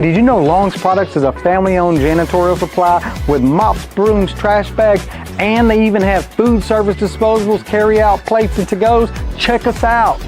Did you know Long's Products is a family-owned janitorial supply with mops, brooms, trash bags, and they even have food service disposables, carry-out plates, and to-goes? Check us out.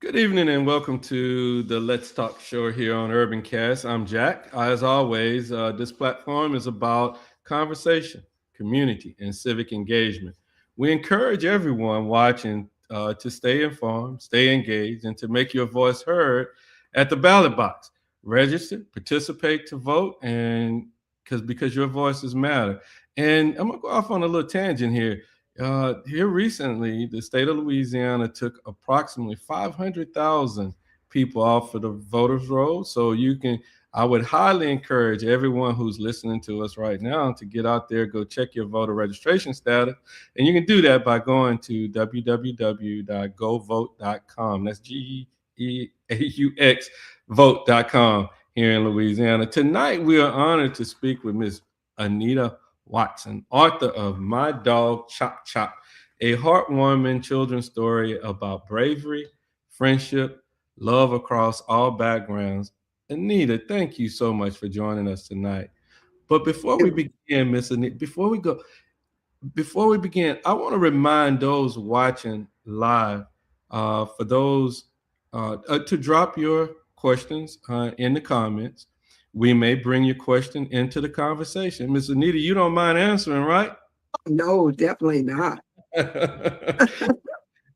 Good evening and welcome to the Let's Talk show here on UrbanCast. I'm Jack. As always, this platform is about conversation, community, and civic engagement. We encourage everyone watching to stay informed, stay engaged, and to make your voice heard at the ballot box. Register, participate to vote, and because your voices matter. And I'm gonna go off on a little tangent here. Here recently, the state of Louisiana took approximately 500,000 people off of the voters' roll. So I would highly encourage everyone who's listening to us right now to get out there, go check your voter registration status. And you can do that by going to www.govote.com. That's GEAUX vote.com here in Louisiana. Tonight, we are honored to speak with Ms. Anita Watson, author of My Dog Chop Chop, a heartwarming children's story about bravery, friendship, love across all backgrounds. Anita, thank you so much for joining us tonight. But before we begin, Miss Anita, before we begin, I want to remind those watching live, for those to drop your questions in the comments. We may bring your question into the conversation. Ms. Anita, you don't mind answering, right? No, definitely not.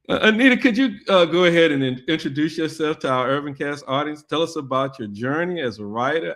Anita, could you go ahead and introduce yourself to our UrbanCast audience? Tell us about your journey as a writer,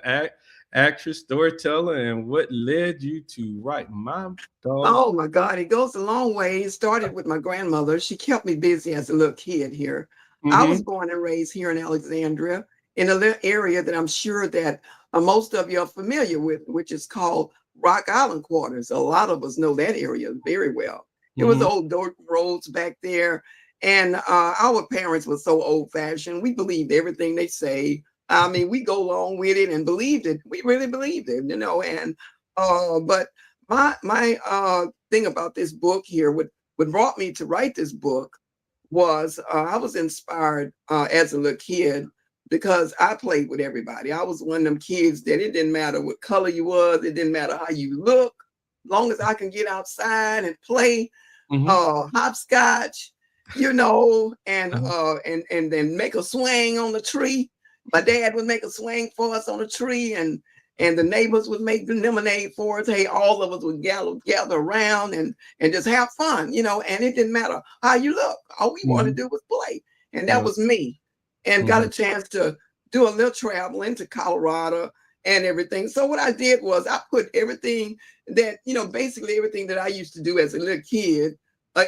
actress, storyteller, and what led you to write My Dog. Oh my God, it goes a long way. It started with my grandmother. She kept me busy as a little kid here. I was born and raised here in Alexandria, in a little area that I'm sure that most of you are familiar with, which is called Rock Island Quarters. A lot of us know that area very well. It was old dirt roads back there. And our parents were so old fashioned. We believed everything they say. I mean, we go along with it and believed it. We really believed it, you know. And but my thing about this book here, what brought me to write this book was I was inspired as a little kid because I played with everybody. I was one of them kids that it didn't matter what color you was, it didn't matter how you look, as long as I can get outside and play hopscotch, you know, and then make a swing on the tree. My dad would make a swing for us on the tree, and the neighbors would make the lemonade for us. Hey, all of us would gather around and just have fun, you know, and it didn't matter how you look. All we wanted to do was play. And that was me. And got a chance to do a little traveling to Colorado and everything. So what I did was I put everything that, you know, basically everything that I used to do as a little kid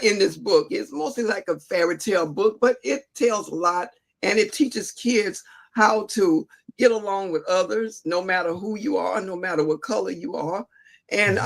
in this book. It's mostly like a fairy tale book, but it tells a lot and it teaches kids how to get along with others, no matter who you are, no matter what color you are, and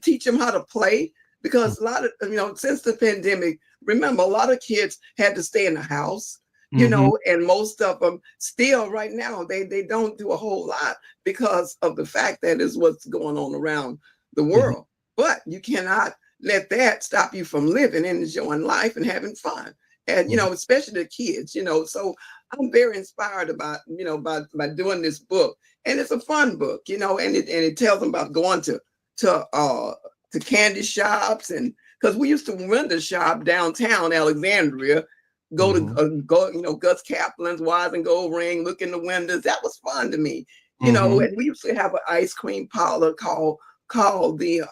teach them how to play. Because a lot of, you know, since the pandemic, remember, a lot of kids had to stay in the house, you know, and most of them still right now, they don't do a whole lot because of the fact that is what's going on around the world. But you cannot let that stop you from living and enjoying life and having fun. And, you know, especially the kids, you know, so I'm very inspired about, you know, by doing this book. And it's a fun book, you know, and it tells them about going to candy shops, and because we used to run the shop downtown Alexandria, go to you know, Gus Kaplan's Wise and Gold Ring, look in the windows. That was fun to me, you know. And we used to have an ice cream parlor called the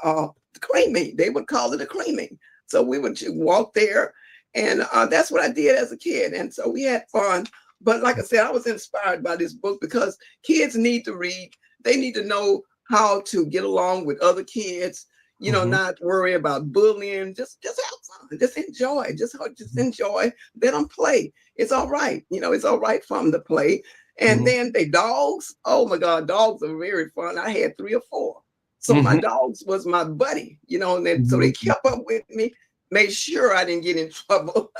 Creamy. They would call it a Creamy. So we would walk there, and that's what I did as a kid. And so we had fun. But like I said, I was inspired by this book because kids need to read. They need to know how to get along with other kids, you know, not worry about bullying. Just have fun. Just enjoy. Just enjoy. Let them play. It's all right. You know, it's all right for them to play. And then they dogs. Oh my God, dogs are very fun. I had 3 or 4. So my dogs was my buddy, you know, and then so they kept up with me, made sure I didn't get in trouble.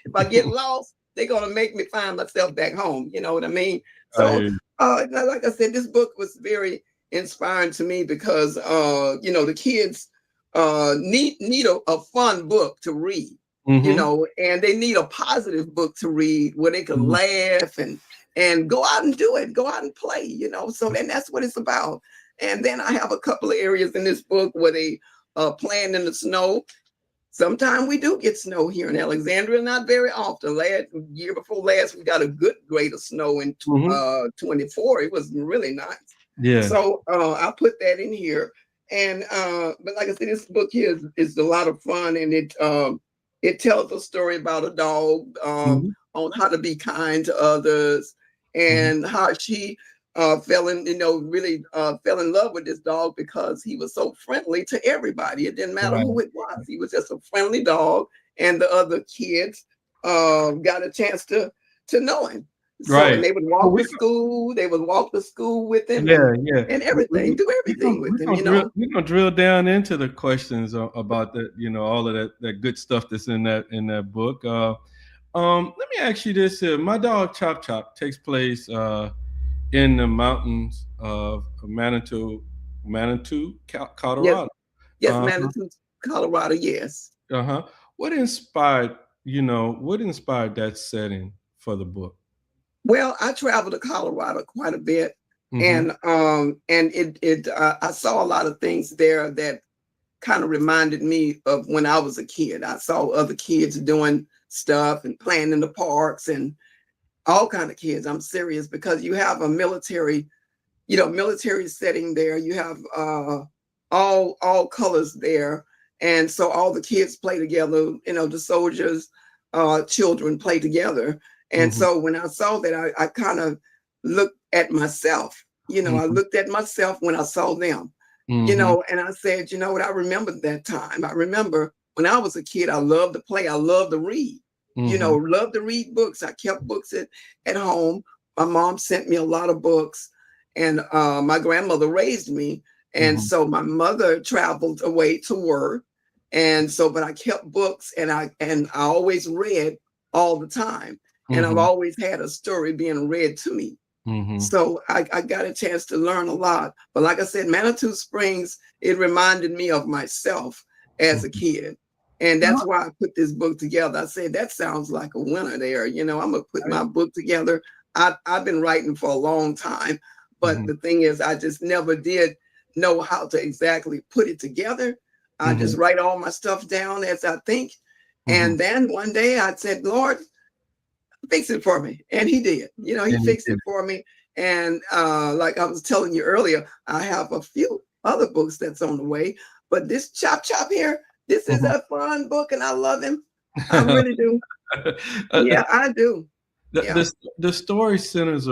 If I get lost, they're gonna make me find myself back home. You know what I mean? I hear So, you. like I said, this book was very inspiring to me because the kids need a fun book to read. Mm-hmm. And they need a positive book to read where they can Mm-hmm. laugh and go out and do it, go out and play. So then that's what it's about. And then I have a couple of areas in this book where they playing in the snow. Sometimes we do get snow here in Alexandria, not very often. Year before last, we got a good grade of snow in Mm-hmm. 24. It was really nice. Yeah. So I put that in here. And but like I said, this book here is a lot of fun, and it tells a story about a dog Mm-hmm. on how to be kind to others, Mm-hmm. and how she really fell in love with this dog because he was so friendly to everybody. It didn't matter Right. who it was. He was just a friendly dog, and the other kids got a chance to know him. So, and Right. they would Oh, walk to school. They would walk to school with him, yeah, yeah. and everything, do everything with him. We're gonna drill down into the questions about that, all of that good stuff that's in that book. Let me ask you this here. My dog Chop Chop takes place in the mountains of Manitou, Yes, Colorado. yes, Uh-huh. Manitou, Colorado. Yes. Uh-huh. What inspired that setting for the book? Well, I traveled to Colorado quite a bit, Mm-hmm. and I saw a lot of things there that kind of reminded me of when I was a kid. I saw other kids doing stuff and playing in the parks and all kind of kids. I'm serious, because you have a military setting there. You have all colors there, and so all the kids play together. The soldiers, children play together. And Mm-hmm. so when I saw that, I kind of looked at myself. I Mm-hmm. looked at myself when I saw them. Mm-hmm. And I said, you know what? I remember that time. I remember when I was a kid. I loved to play. I loved to read. Mm-hmm. Loved to read books. I kept books at home. My mom sent me a lot of books, and my grandmother raised me. And Mm-hmm. so my mother traveled away to work. And so, but I kept books, and I always read all the time. And I've Mm-hmm. always had a story being read to me. Mm-hmm. So I got a chance to learn a lot. But like I said, Manitou Springs, it reminded me of myself as a kid. And that's why I put this book together. I said, that sounds like a winner there. I'm going to put my book together. I've been writing for a long time. But Mm-hmm. the thing is, I just never did know how to exactly put it together. I Mm-hmm. just write all my stuff down as I think. Mm-hmm. And then one day I said, Lord, fix it for me. And he did. He And fixed it for me. And like I was telling you earlier, I have a few other books that's on the way. But this Chop Chop here, this is a fun book, and I love him. I really do. Uh, Yeah, I do. the, Yeah. the story centers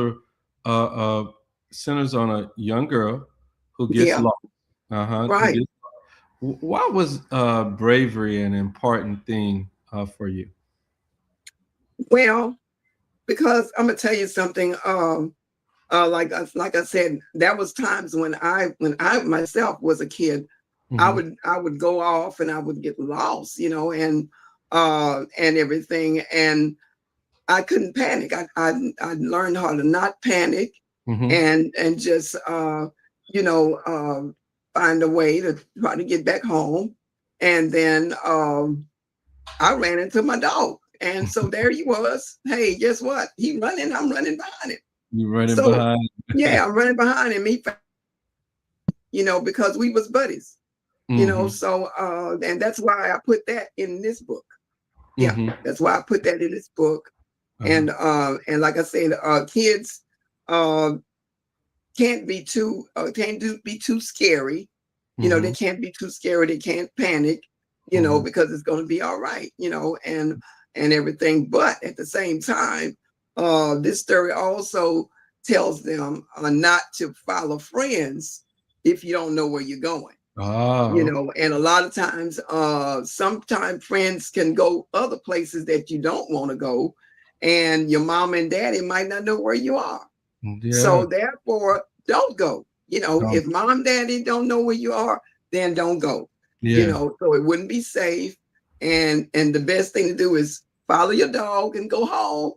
on a young girl who gets Yeah. lost. Who Right. gets, why was bravery an important thing for you? Well, because I'm gonna tell you something. Like I said, there was times when I myself was a kid. I Mm-hmm. would go off and I would get lost, and everything, and I couldn't panic. I learned how to not panic, Mm-hmm. and just find a way to try to get back home. And then I ran into my dog, and so there he was. Hey, guess what? He running. I'm running behind him. You running So behind. yeah, I'm running behind him. Because we was buddies. Mm-hmm. So and that's why I put that in this book. Yeah, Mm-hmm. that's why I put that in this book. Uh-huh. And like I said, kids uh can't be too scary. They Mm-hmm. can't be too scary. They can't panic, Mm-hmm. because it's going to be all right, and everything. But at the same time, this story also tells them not to follow friends if you don't know where you're going. Oh. And a lot of times, sometimes friends can go other places that you don't want to go, and your mom and daddy might not know where you are. Yeah. So therefore, don't go. Um, If mom and daddy don't know where you are, then don't go. yeah. So it wouldn't be safe. And the best thing to do is follow your dog and go home.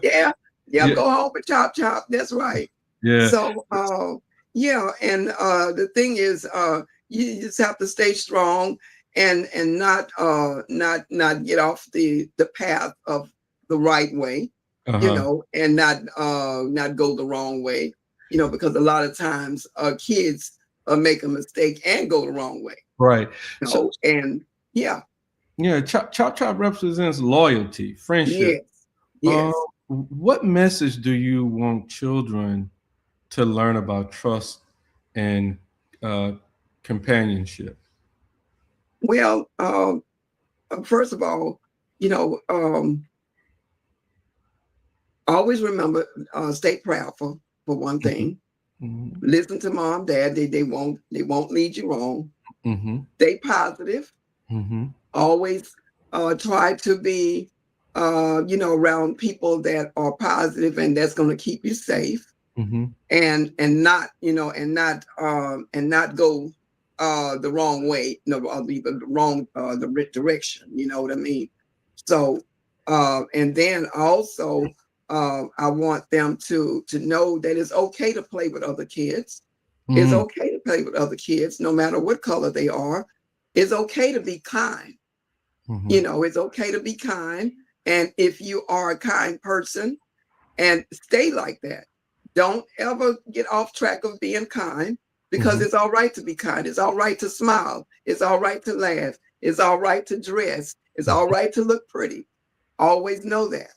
Yeah, Yeah. go home and chop chop. That's right. Yeah. So yeah, and the thing is, you just have to stay strong and not get off the path of the right way, and not go the wrong way, because a lot of times kids make a mistake and go the wrong way. Right. And yeah. Yeah, chop chop represents loyalty, friendship. Yes. What message do you want children to learn about trust and companionship? Well, first of all, always remember, stay proudful for one thing. Mm-hmm. Listen to mom, dad. They won't lead you wrong. Mm-hmm. Stay positive. Mm-hmm. Always try to be around people that are positive and that's going to keep you safe. Mm-hmm. And not go the wrong way, the wrong the direction. You know what I mean? So and then also I want them to know that it's okay to play with other kids. Mm-hmm. It's okay to play with other kids, no matter what color they are. It's okay to be kind. Mm-hmm. It's okay to be kind. And if you are a kind person, and stay like that. Don't ever get off track of being kind, because Mm-hmm. it's all right to be kind. It's all right to smile. It's all right to laugh. It's all right to dress. It's all right to look pretty. Always know that.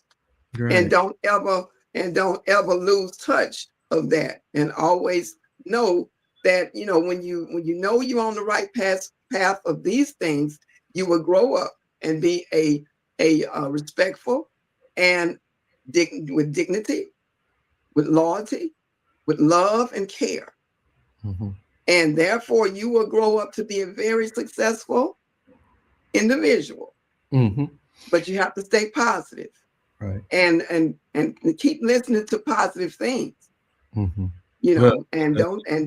Great. And don't ever lose touch of that. And always know that, when you know you're on the right path of these things, you will grow up and be a respectful and with dignity, with loyalty, with love and care. Mm-hmm. And therefore you will grow up to be a very successful individual. Mm-hmm. But you have to stay positive. Right. And keep listening to positive things. Mm-hmm. And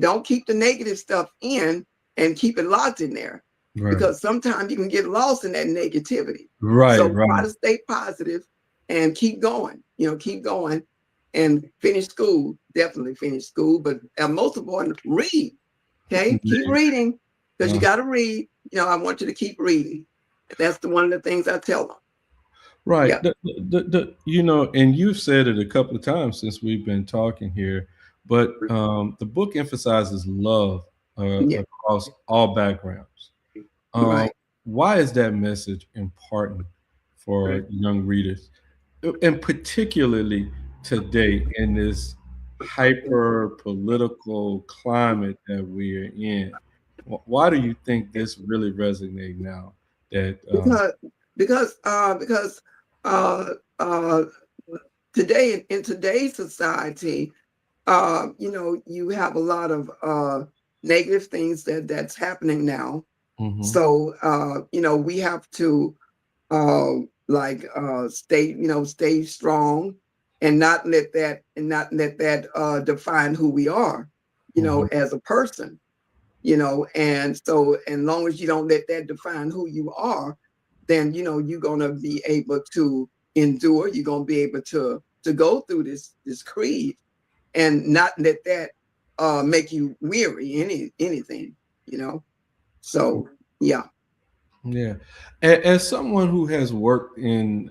don't keep the negative stuff in, and keep it locked in there. Right. Because sometimes you can get lost in that negativity. Right. So try to stay positive and keep going, and finish school. Definitely finish school, but most important, read. Okay, keep reading, because you got to read. I want you to keep reading. That's one of the things I tell them. Right. Yeah. And you've said it a couple of times since we've been talking here, but the book emphasizes love across all backgrounds. Right. Why is that message important for young readers, and particularly today in this hyper political climate that we're in? Why do you think this really resonates now? That because today, in today's society, you have a lot of negative things that's happening now. Mm-hmm. So we have to stay strong, and not let that define who we are, as a person. And so, as long as you don't let that define who you are, then you're gonna be able to endure. You're gonna be able to go through this creed, and not let that make you weary anything. So yeah. Yeah. As someone who has worked in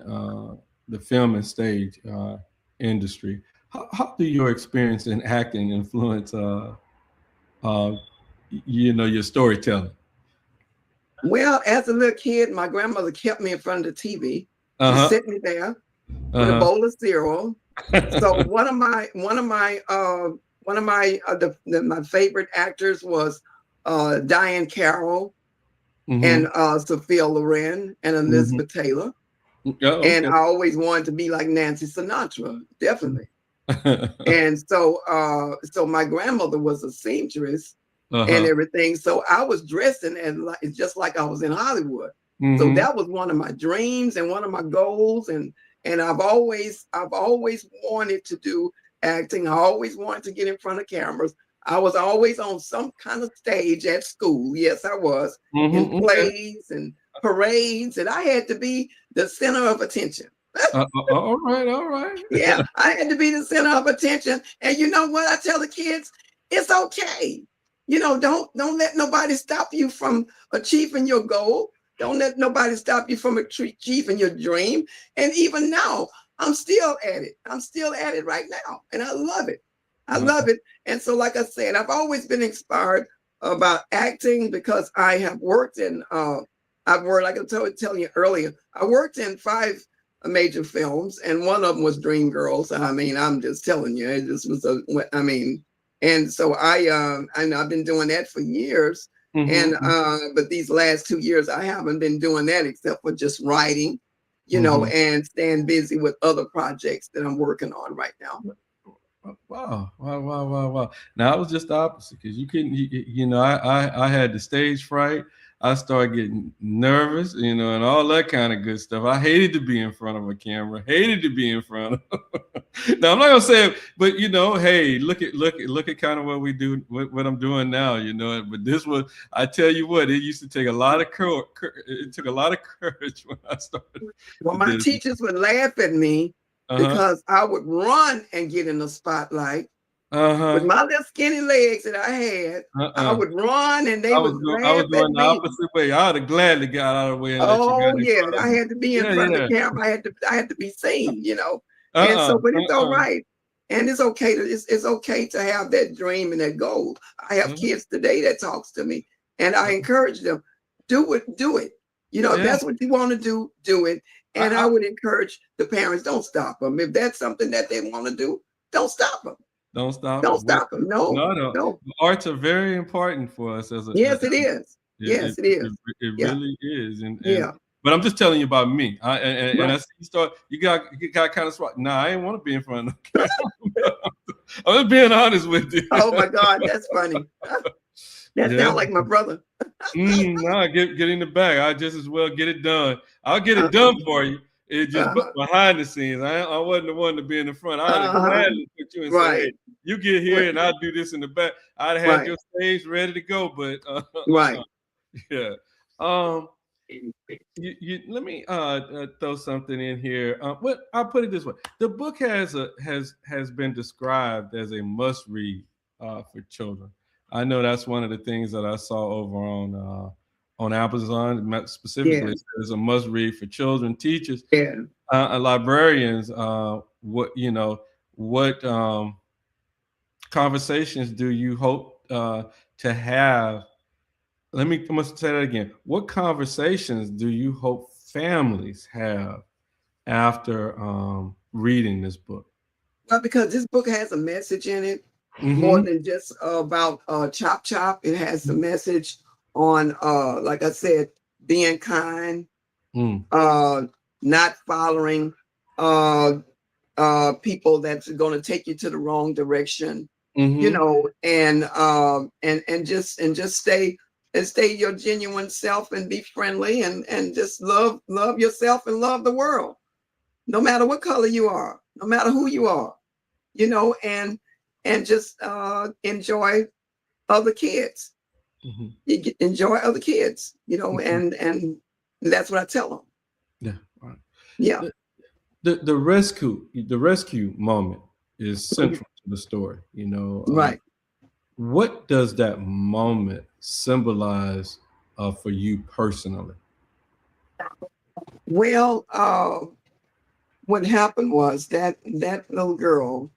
the film and stage industry, how do your experience in acting influence your storytelling? Well, as a little kid, my grandmother kept me in front of the TV. She Uh-huh. set me there with a bowl of cereal. So one of my my favorite actors was Diane Carroll, Mm-hmm. and Sophia Loren, and Elizabeth Taylor. Oh, okay. And I always wanted to be like Nancy Sinatra, definitely. And so my grandmother was a seamstress and everything. So I was dressing just like I was in Hollywood. Mm-hmm. So that was one of my dreams and one of my goals. And I've always wanted to do acting. I always wanted to get in front of cameras. I was always on some kind of stage at school. Yes, I was in plays and parades, and I had to be the center of attention. All right. Yeah, I had to be the center of attention. And you know what? I tell the kids, it's okay. Don't let nobody stop you from achieving your goal. Don't let nobody stop you from achieving your dream. And even now, I'm still at it. I'm still at it right now. And I love it. I love it. And so, like I said, I've always been inspired about acting because I have worked in, like I was telling you earlier, I worked in 5 major films, and one of them was Dreamgirls. I mean, I'm just telling you, it just was and so I've been doing that for years. And but these last 2 years, I haven't been doing that except for just writing, and staying busy with other projects that I'm working on right now. Wow. Now I was just the opposite because I had the stage fright. I started getting nervous, and all that kind of good stuff. I hated to be in front of a camera. Hated to be in front of. Now I'm not gonna say it, but hey, look at kind of what we do, what I'm doing now. But this was, I tell you what, it used to take a lot of courage. It took a lot of courage when I started. Well, my teachers would laugh at me because I would run and get in the spotlight. With my little skinny legs that I had, I would run and they would laugh I was going at the me. opposite way. I would have gladly got out of the way and let you yeah, I had to be in front of the camera. I had to be seen, And so, but it's all right. And it's okay it's okay to have that dream and that goal. I have kids today that talks to me, and I encourage them, do it. If that's what you want to do it. And I would encourage the parents, don't stop them. If that's something that they want to do, don't stop them. Don't stop them. No. Arts are very important for us as a. Yes, it is. Yes, it is. It really is. But I'm just telling you about me. And I see you got kind of smart. Nah, I didn't want to be in front of the camera. I'm just being honest with you. Oh my God, that's funny. That sounds like my brother. Nah, get in the back. I just as well get it done. I'll get it done for you. It just behind the scenes. I wasn't the one to be in the front. I'd have gladly put you and say, hey, you get here and I'll do this in the back. I'd have had your stage ready to go, but yeah. Let me throw something in here. I'll put it this way: the book has been described as a must-read for children. I know that's one of the things that I saw over on Amazon specifically. It's a must-read for children, teachers, librarians. What conversations do you hope to have? I'm going to say that again. What conversations do you hope families have after reading this book? Well, because this book has a message in it, more than just about chop. It has the message on, like I said, being kind, not following people that's going to take you to the wrong direction, and just stay your genuine self and be friendly and just love yourself and love the world, no matter what color you are, no matter who you are, and just enjoy other kids. Enjoy other kids, and that's what I tell them. Yeah. Right. Yeah. The rescue moment is central to the story, Right. What does that moment symbolize for you personally? Well, what happened was that little girl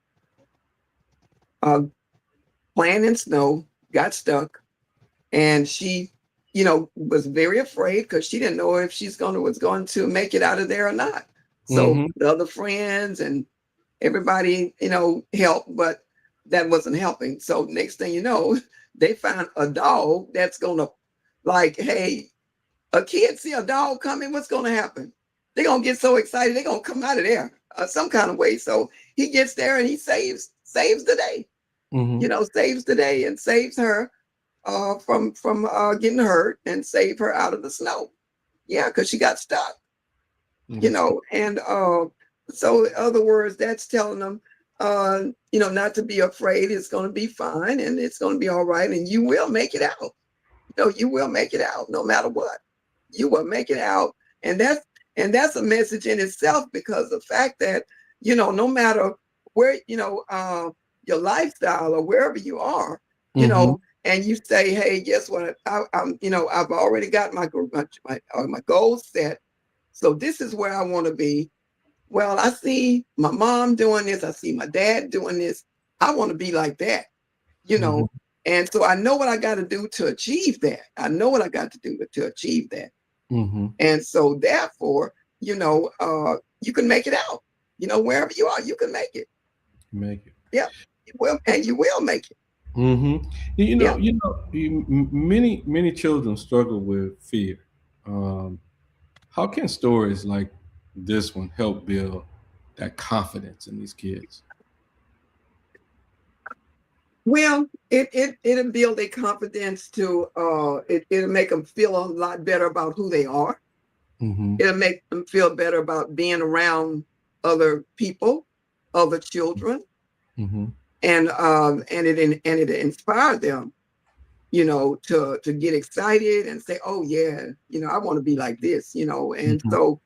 playing in snow got stuck, and she, was very afraid because she didn't know if was going to make it out of there or not. So the other friends and everybody, helped, but that wasn't helping. So next thing you know, they found a dog that's gonna, hey, a kid see a dog coming, what's gonna happen? They're gonna get so excited, they're gonna come out of there some kind of way. So he gets there and he saves the day. Saves the day and saves her from getting hurt and save her out of the snow. Yeah, because she got stuck. And so in other words, that's telling them not to be afraid. It's going to be fine and it's going to be all right. And you will make it out. You will make it out no matter what. You will make it out. And that's a message in itself, because the fact that, no matter where, your lifestyle or wherever you are, and you say, hey, guess what? I've already got my goals set. So this is where I want to be. Well, I see my mom doing this. I see my dad doing this. I want to be like that, And so I know what I got to do to achieve that. I know what I got to do to achieve that. And so therefore, you can make it out. Wherever you are, you can make it. Make it. Yeah. Well, and you will make it. Many children struggle with fear. How can stories like this one help build that confidence in these kids? Well, it'll build their confidence to it'll make them feel a lot better about who they are. It'll make them feel better about being around other people, other children, and it inspired them, to get excited and say, oh yeah, I want to be like this, and so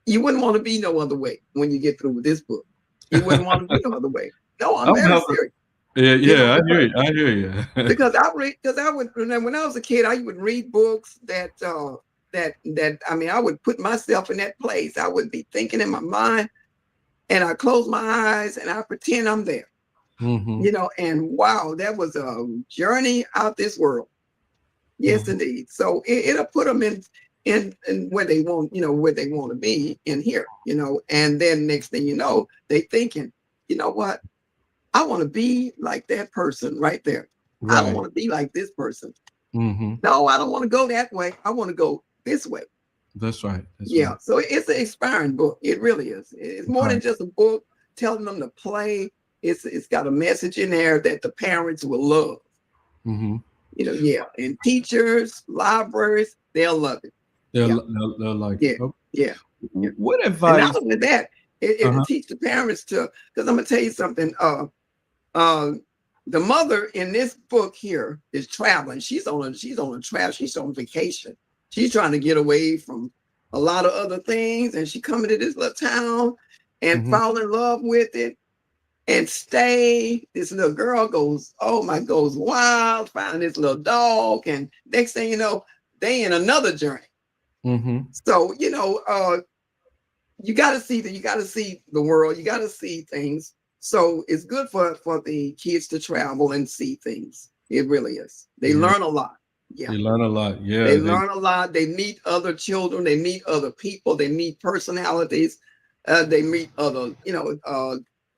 you wouldn't want to be no other way when you get through with this book. You wouldn't want to be no other way. No, I'm very serious. Yeah, I hear you. Because I would when I was a kid, I would read books that I would put myself in that place. I would be thinking in my mind, and I close my eyes and I pretend I'm there. And wow, that was a journey out this world. Yes, indeed. So it'll put them in where they want, where they want to be in here, and then next thing you know, they thinking, you know what? I want to be like that person right there. Right. I don't want to be like this person. No, I don't want to go that way. I want to go this way. That's right. Right. So it's an inspiring book. It really is. It's more than just a book telling them to play. It's got a message in there that the parents will love. And teachers, libraries, they'll love it. They'll like it. Yeah. What advice? And not only that, it'll teach the parents to, because I'm gonna tell you something. The mother in this book here is traveling. She's on vacation. She's trying to get away from a lot of other things, and she coming to this little town and fall in love with it and stay. This little girl goes wild, finding this little dog, and next thing you know, they in another journey. So you got to see the world. You got to see things. So it's good for the kids to travel and see things. It really is. They learn a lot. Yeah. They learn a lot. Yeah. They learn a lot. They meet other children. They meet other people. They meet personalities. They meet other,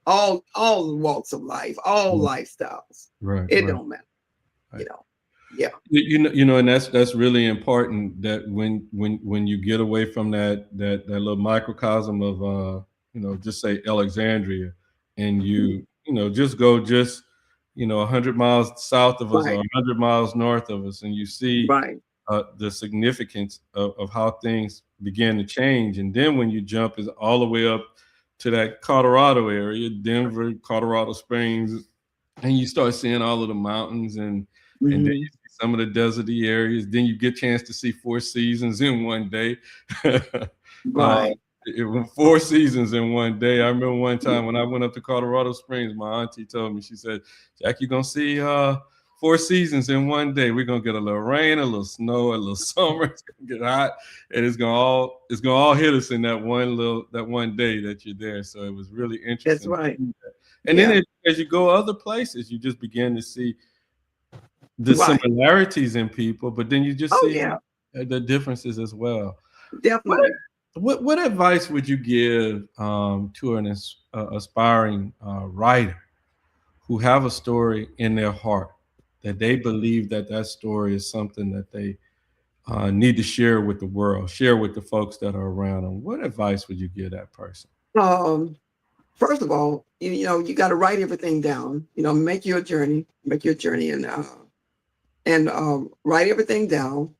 all walks of life, all lifestyles. Right. It don't matter. Right. Yeah. And that's really important, that when you get away from that little microcosm of just say Alexandria, and you just go 100 miles south of us or 100 miles north of us, and you see the significance of how things began to change. And then when you jump is all the way up to that Colorado area, Denver, Colorado Springs, and you start seeing all of the mountains and then you see some of the deserty areas. Then you get a chance to see 4 seasons in one day. It was 4 seasons in one day. I remember one time when I went up to Colorado Springs, my auntie told me, she said, Jack, you're going to see 4 seasons in one day. We're going to get a little rain, a little snow, a little summer. It's going to get hot, and it's going to all hit us in that one day that you're there. So it was really interesting. That's right. And then as you go other places, you just begin to see the similarities in people, but then you just see the differences as well. Definitely. What advice would you give to an aspiring writer who have a story in their heart that they believe that story is something that they need to share with the world, share with the folks that are around them? What advice would you give that person? First of all, you got to write everything down. Make your journey, and write everything down,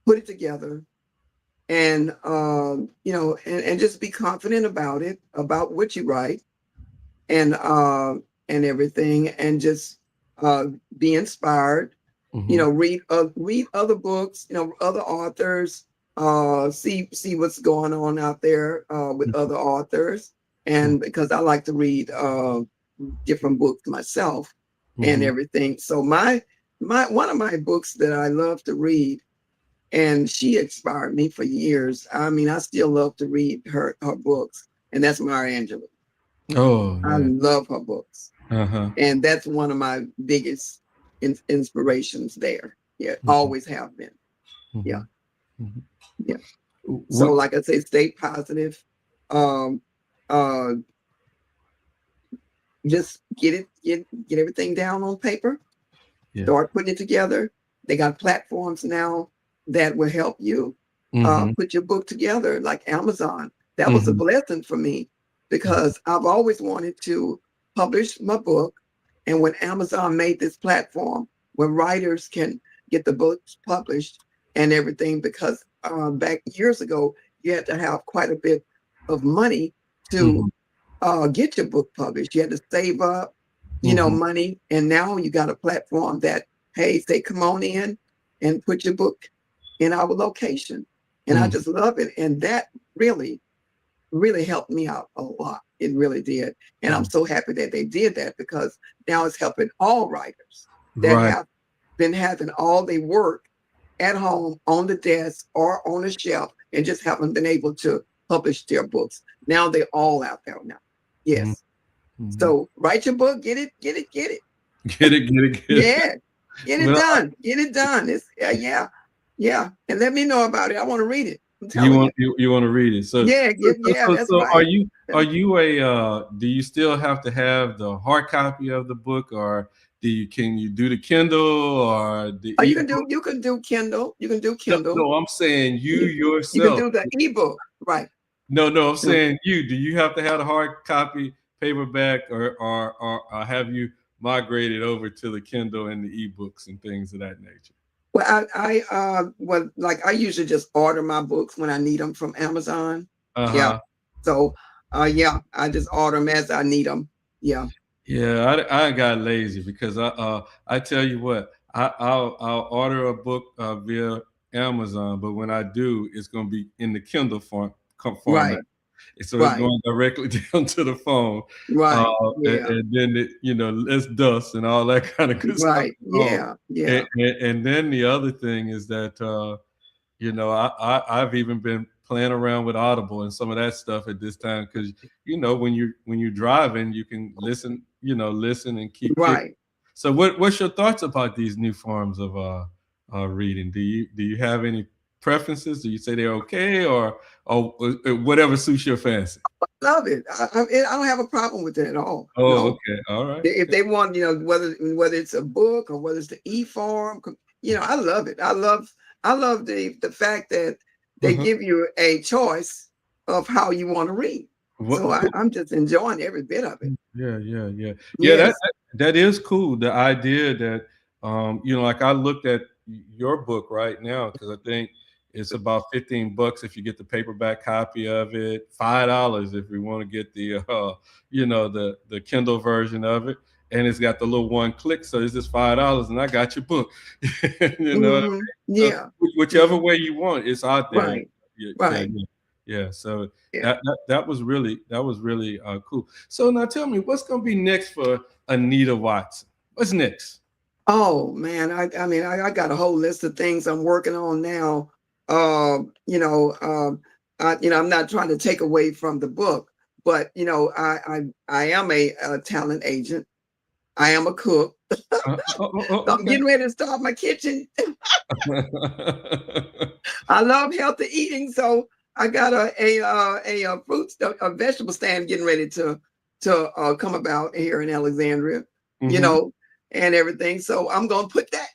put it together. And and just be confident about it, about what you write, and everything, and just be inspired. Read other books, other authors, see what's going on out there with other authors, and because I like to read different books myself and everything. So my one of my books that I love to read, and she inspired me for years. I mean, I still love to read her books, and that's Maya Angelou. Oh, I yeah. love her books, Uh-huh. and that's one of my biggest inspirations there. Yeah, always have been. Yeah, yeah. So, What? like I say, stay positive. Um, uh, just get everything down on paper. Yeah. Start putting it together. They got platforms now that will help you put your book together, like Amazon. That was a blessing for me because I've always wanted to publish my book. And when Amazon made this platform where writers can get the books published and everything, because back years ago, you had to have quite a bit of money to get your book published. You had to save up, money. And now you got a platform that, hey, say, come on in and put your book in our location. And I just love it. And that really, really helped me out a lot. It really did. And I'm so happy that they did that, because now it's helping all writers that have been having all their work at home on the desk or on a shelf and just haven't been able to publish their books. Now they're all out there now. Yes. So write your book, get it. Get it. Get it. Yeah. Get it done. Get it done. It's yeah. And let me know about it. I want to read it. You want to read it. So that's right. Are you a do you still have to have the hard copy of the book, or can you do the Kindle or the you can do Kindle. You can do Kindle. No, I'm saying you yourself. You can do the ebook, right? No, I'm saying you. Do you have to have the hard copy paperback, or have you migrated over to the Kindle and the ebooks and things of that nature? Well, I usually just order my books when I need them from Amazon. Yeah. So I just order them as I need them. Yeah. Yeah, I got lazy because I tell you what, I'll order a book via Amazon, but when I do, it's going to be in the Kindle format. Right. So it's going directly down to the phone. Right. And then less dust and all that kind of good stuff. Right. Yeah. And then the other thing is that I've even been playing around with Audible and some of that stuff at this time, because when you're driving, you can listen and keep right. So what's your thoughts about these new forms of reading? Do you have any preferences? Do you say they're okay, or whatever suits your fancy? I love it. I don't have a problem with it at all. Oh, no. Okay, all right. If they want, whether it's a book or whether it's the e-form, I love it. I love the fact that they give you a choice of how you want to read. So I'm just enjoying every bit of it. Yeah. Yes. That is cool. The idea that like I looked at your book right now, because I think it's about $15 if you get the paperback copy of it, $5 if you want to get the the Kindle version of it, and it's got the little one click, so it's just $5 and I got your book. What I mean? Yeah. So whichever way you want, it's out there. Right. Right. Yeah. So that was really cool. So now tell me, what's going to be next for Anita Watson? What's next? Oh man, I mean I got a whole list of things I'm working on now. I'm not trying to take away from the book, but I am a talent agent. I am a cook. So I'm getting ready to start my kitchen. I love healthy eating, so I got a vegetable stand getting ready to come about here in Alexandria, and everything. So I'm gonna put that,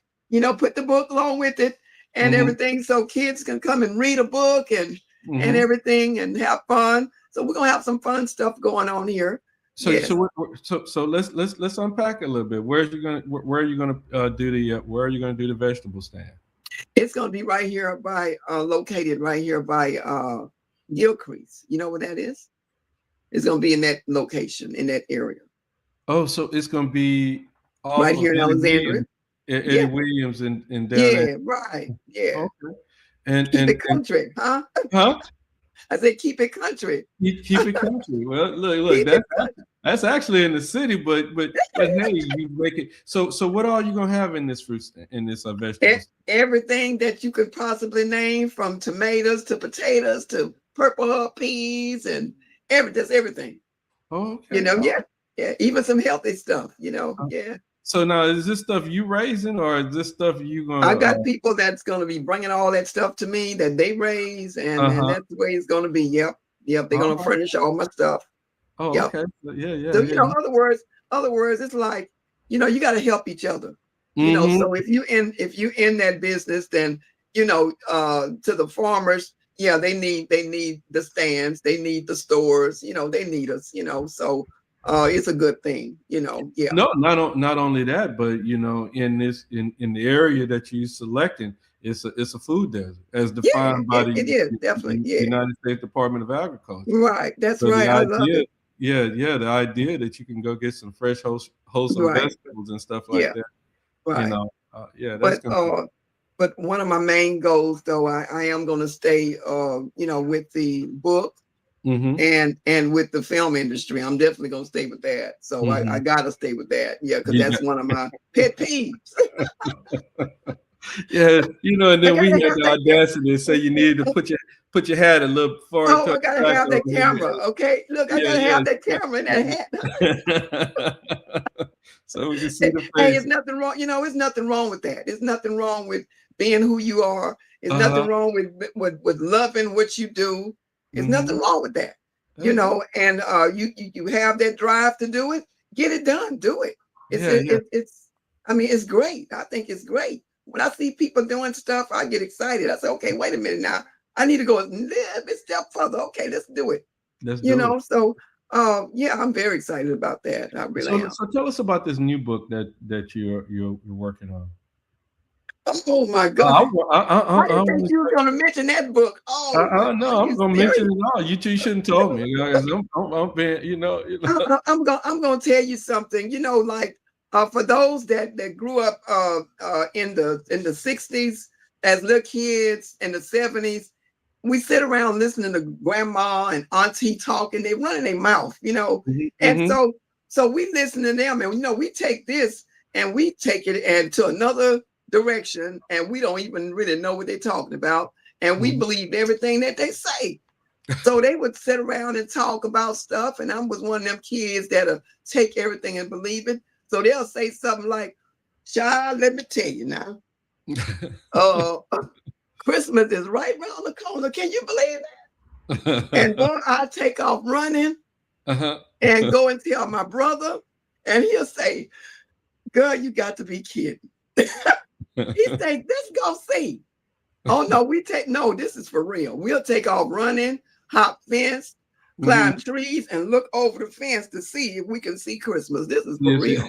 put the book along with it and everything, so kids can come and read a book and everything and have fun. So we're gonna have some fun stuff going on here. So let's unpack it a little bit. Where are you gonna do the vegetable stand? It's gonna be right here located right here by Gilcrease. You know where that is? It's gonna be in that location, in that area. Oh, so it's gonna be right here in Alexandria. Eddie Williams and down there. Right. Yeah. Okay. And Keep it country, huh? huh? I said keep it country. Keep it country. Well, look, Keep it country. that's actually in the city, but hey, you make it. So what are you gonna have in this fruit in this vegetables? Everything that you could possibly name, from tomatoes to potatoes to purple herb peas and everything. Oh, okay. Yeah, even some healthy stuff. Yeah. So now, is this stuff you raising, or is this stuff you gonna? I got people that's going to be bringing all that stuff to me that they raise, and that's the way it's going to be. Yep. They're going to furnish all my stuff. Oh, yep. okay. Yeah. So other words, it's like you got to help each other. So if you in that business, then to the farmers, yeah, they need the stands, they need the stores, they need us, so it's a good thing, yeah. No, not only that, but in the area that you're selecting, it's a food desert as defined by it is definitely United States Department of Agriculture. Right, that's so right. I love it. Yeah, the idea that you can go get some fresh, wholesome vegetables and stuff like that. Right. That's but one of my main goals, though, I am going to stay, with the book and with the film industry. I'm definitely going to stay with that. So I got to stay with that. Yeah, because that's one of my pet peeves. Yeah, and then we had the audacity to say you needed to put your hat a little far. Oh, I gotta have that camera. Okay, look, I gotta have that camera in that hat. So we can see the face. Hey, it's nothing wrong. It's nothing wrong with that. It's nothing wrong with being who you are. It's nothing wrong with loving what you do. It's nothing wrong with that. And you have that drive to do it. Get it done. Do it. It's great. I think it's great. When I see people doing stuff, I get excited. I say, okay, wait a minute now. I need to go a little bit step further. Okay, let's do it. So I'm very excited about that. I really am. So tell us about this new book that you're working on. Oh my God! I didn't think you were going to mention that book. Oh, no, I'm going to mention it all. You two shouldn't tell me. I'm being, I'm going to tell you something. For those that grew up in the 60s as little kids, in the 70s, we sit around listening to grandma and auntie talking. They running their mouth, and so we listen to them, and we take this and we take it and to another direction, and we don't even really know what they're talking about, and we believe everything that they say. So they would sit around and talk about stuff, and I was one of them kids that'll take everything and believe it. So they'll say something like, "Child, let me tell you now, Christmas is right around the corner. Can you believe that?" And boy, I take off running and go and tell my brother, and he'll say, "Girl, you got to be kidding." He say, "Let's go see." Oh no, this is for real. We'll take off running, hop fence, climb trees, and look over the fence to see if we can see Christmas. This is for real.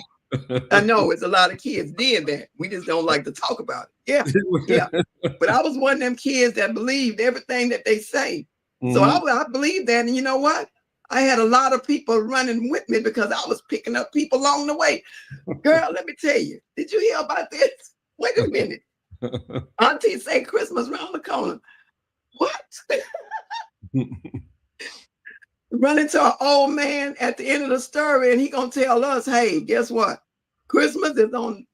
I know it's a lot of kids did that. We just don't like to talk about it. Yeah. But I was one of them kids that believed everything that they say. So I believed that. And you know what? I had a lot of people running with me because I was picking up people along the way. Girl, let me tell you, did you hear about this? Wait a minute. Auntie say Christmas around the corner. What? Run into an old man at the end of the story, and he gonna tell us, "Hey, guess what? Christmas is on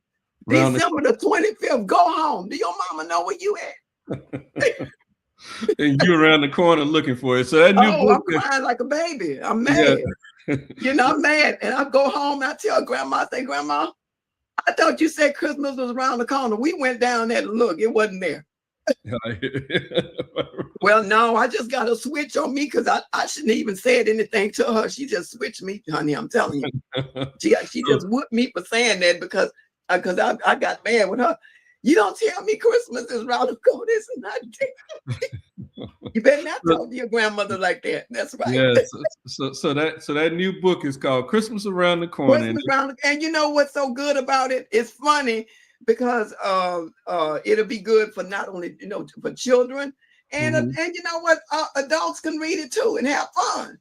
December the 25th. Go home. Do your mama know where you at?" And you around the corner looking for it. So that new book, I'm crying like a baby. I'm mad. I'm mad. And I go home and I tell grandma, I say, "Grandma, I thought you said Christmas was around the corner. We went down there to look. It wasn't there." Well, no, I just got a switch on me because I shouldn't even said anything to her. She just switched me, honey. I'm telling you. She just whooped me for saying that because I got mad with her. You don't tell me Christmas is around the corner. It's not. You better not talk to your grandmother like that. That's right. Yeah. So that new book is called Christmas Around the Corner. And you know what's so good about it? It's funny because it'll be good for not only for children and you know what, adults can read it too and have fun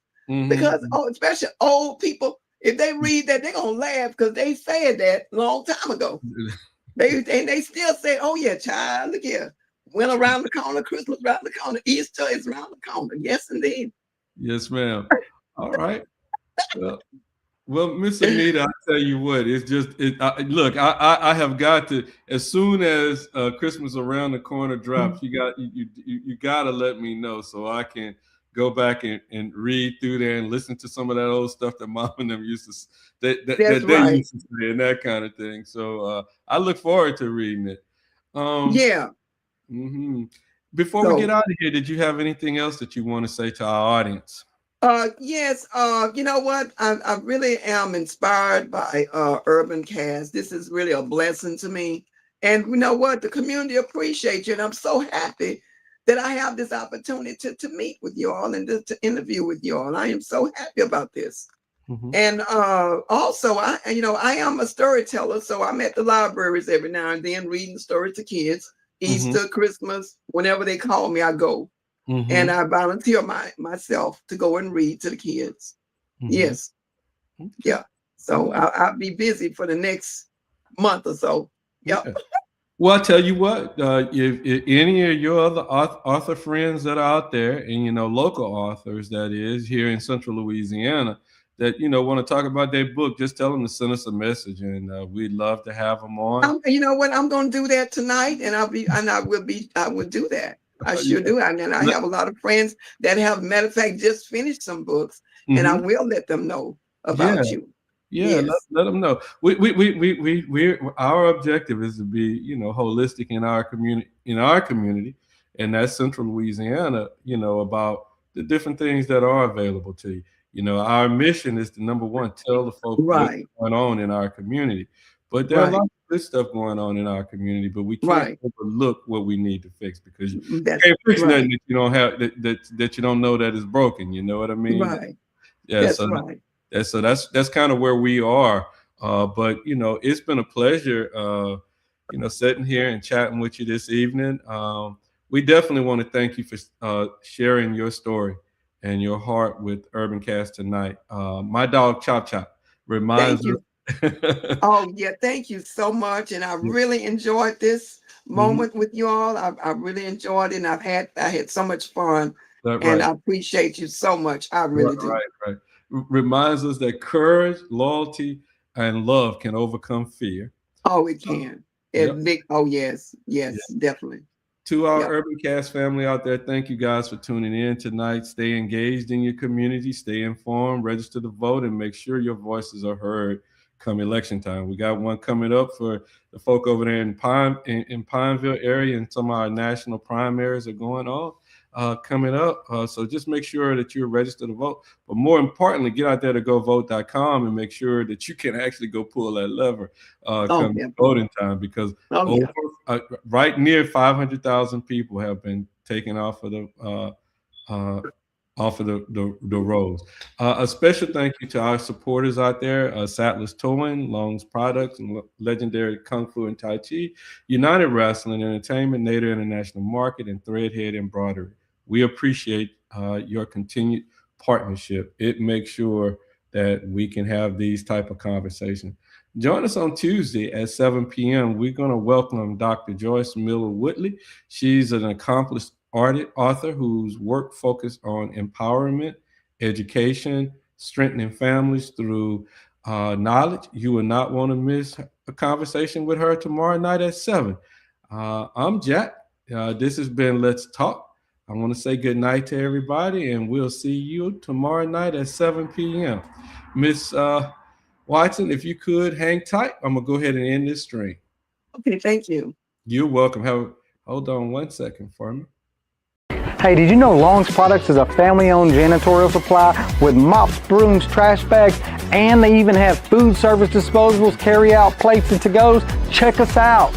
because especially old people, if they read that, they're gonna laugh because they said that a long time ago. They still say, "Oh yeah, child, look here, Winter around the corner, Christmas around the corner, Easter is around the corner. Yes, indeed. Yes, ma'am. All right. Well, Miss Anita, I tell you what, it's just look. I have got to, as soon as Christmas around the corner drops, you got to let me know so I can go back and read through there and listen to some of that old stuff that Mom and them used to they used to say and that kind of thing. So I look forward to reading it. Yeah. Mm-hmm. Before we get out of here, did you have anything else that you want to say to our audience? Yes, you know what? I really am inspired by UrbanCast. This is really a blessing to me. And you know what? The community appreciates you. And I'm so happy that I have this opportunity to meet with you all and to interview with you all. I am so happy about this. Mm-hmm. And also, I am a storyteller. So I'm at the libraries every now and then reading stories to kids. Easter, Christmas, whenever they call me, I go. Mm-hmm. And I volunteer myself to go and read to the kids. Mm-hmm. Yes. Yeah. So I'll be busy for the next month or so. Yep. Yeah. Well, I'll tell you what, if any of your other author friends that are out there and, local authors, that is, here in Central Louisiana, that, want to talk about their book, just tell them to send us a message and we'd love to have them on. You know what? I'm going to do that tonight and I will do that. I sure do. And I have a lot of friends that have, matter of fact, just finished some books, and I will let them know about you. Yeah, yes. let them know. We our objective is to be, holistic in our community, and that's Central Louisiana. About the different things that are available to you. Our mission is to, number one, tell the folks what's going on in our community. But there are a lot of good stuff going on in our community, but we can't overlook what we need to fix, because you can't fix nothing that you don't have that you don't know that is broken. You know what I mean? Right. Yeah. That's kind of where we are. But it's been a pleasure, sitting here and chatting with you this evening. We definitely want to thank you for sharing your story and your heart with UrbanCast tonight. My dog Chop Chop reminds us. Oh yeah, thank you so much, and I really enjoyed this moment with you all. I really enjoyed it, and I had so much fun, and I appreciate you so much. I really do. Right. Reminds us that courage, loyalty, and love can overcome fear. Oh, it can. Oh yes, definitely. To our UrbanCast family out there, thank you guys for tuning in tonight. Stay engaged in your community, stay informed, register to vote, and make sure your voices are heard come election time. We got one coming up for the folk over there in Pineville area, and some of our national primaries are going on coming up. So just make sure that you're registered to vote. But more importantly, get out there to govote.com and make sure that you can actually go pull that lever come voting time, because right near 500,000 people have been taken off of the roads. A special thank you to our supporters out there, Sattlers Towing, Long's Products, and legendary Kung Fu and Tai Chi, United Wrestling Entertainment, Nader International Market, and Threadhead Embroidery. We appreciate your continued partnership. It makes sure that we can have these type of conversations. Join us on Tuesday at 7 p.m. We're going to welcome Dr. Joyce Miller Woodley. She's an accomplished author whose work focused on empowerment, education, strengthening families through knowledge. You will not want to miss a conversation with her tomorrow night at 7. I'm Jack. This has been Let's Talk. I want to say good night to everybody, and we'll see you tomorrow night at 7 p.m. Miss Watson, if you could hang tight, I'm going to go ahead and end this stream. Okay, thank you. You're welcome. Hold on 1 second for me. Hey, did you know Long's Products is a family-owned janitorial supply with mops, brooms, trash bags, and they even have food service disposables, carry-out plates, and to-goes? Check us out.